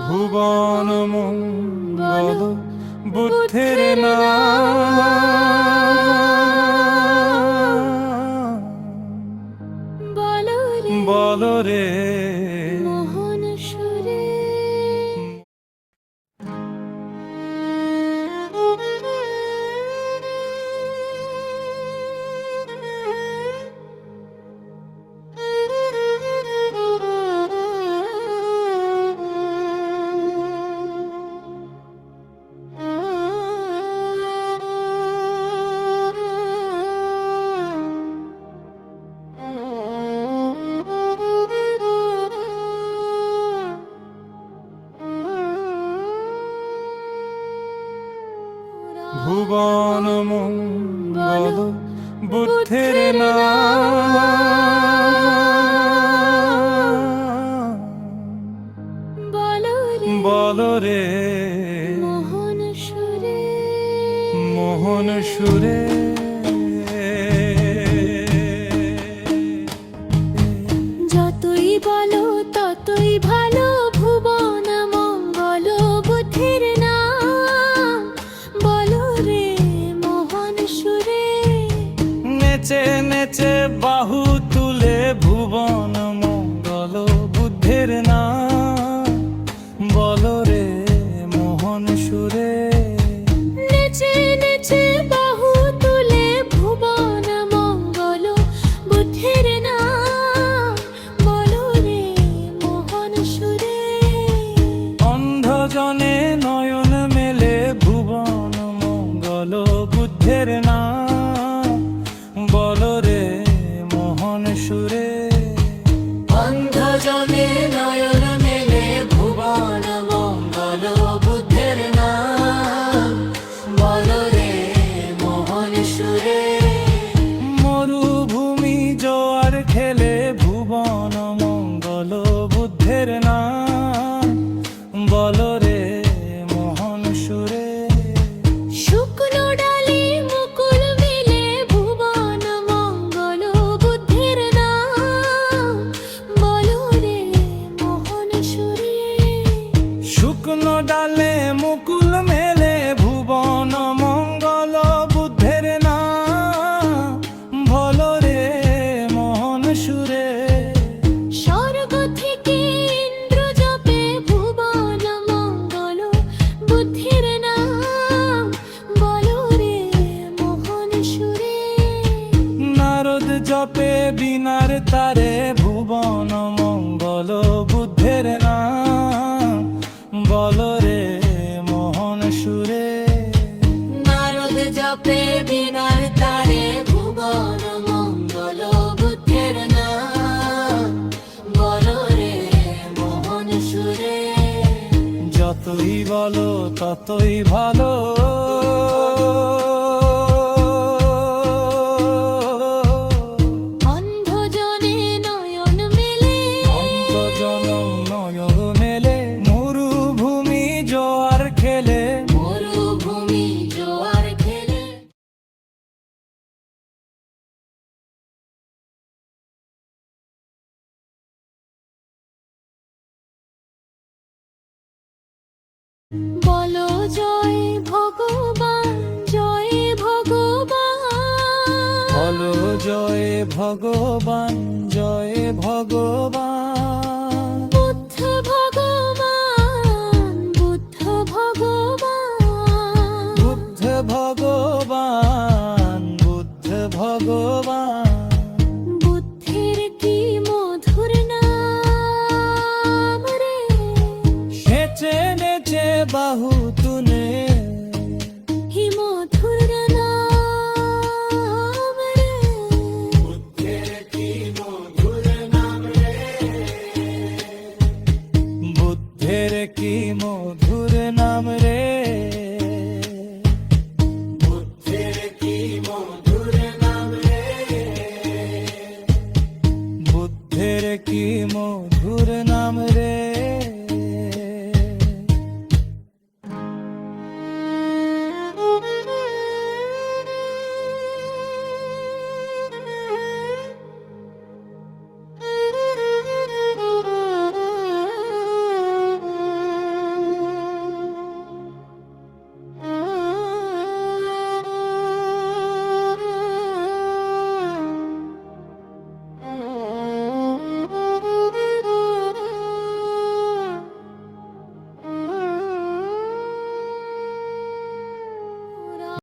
ভুবন মঙ্গল বুদ্ধের নাম বলো রে মোহন সুরে। ভুবন মঙ্গল বুদ্ধের নাম বলো রে মোহন সুরে। মোহন সুরে। যতই বলো ততই ভালো, ভুবন মঙ্গল বুদ্ধির নাম বলো রে মোহন সুরে। নেচে নেচে বাহু তুলে ভুবন মঙ্গল বুদ্ধের নাম বলো রে মোহন সুরে। নেচে নেচে বাহু তুলে ভুবন মঙ্গল বুদ্ধির নাম বলো রে মোহন সুরে। অন্ধজনে নয়ন মেলে ভুবন মঙ্গল বুদ্ধের নাম বলো রে মোহন সুরে। অন্ধজনে নয়ন মেলে ভুবন মঙ্গল বুদ্ধের নাম বলো রে মোহন সুরে। মরুভূমি জোয়ার খেলে ভুবন মঙ্গল বুদ্ধের নাম বলো রে মোহন সুরে। শুকনো ডালে মুকুল মেলে ভুবন মঙ্গল বুদ্ধির নাম বলো রে মোহন সুরে। শুকনো ডালে মুকুল মেলে ভুবন মঙ্গল বুদ্ধের নাম বলো রে মোহন সুরে। স্বর্গ থেকে ইন্দ্র জপে ভুবন মঙ্গল বুদ্ধির নাম বলো রে মোহন সুরে। নারদ জপে বিনার তারে ভুবন মঙ্গল বুদ্ধের নাম বলো রে মোহন সুরে। নারদ জপে বিনার তারে ভুবন মঙ্গল বুদ্ধের নাম বলো রে মোহন সুরে। যতই বলো ততই ভালো, অন্ধজনে নয়ন মেলে অন্তর্জনম নয়ন মেলে মরুভূমি জোয়ার খেলে। মরুভূমি জোয়ার খেলে। বলো জয় ভগবান, জয় ভগবান। বলো জয় ভগবান, জয় ভগবান। বুদ্ধ ভগবান, বুদ্ধ ভগবান। বুদ্ধ ভগবান, বুদ্ধ ভগবান। বুদ্ধির কি মধুর নাম রে। নেচে নেচে বাহু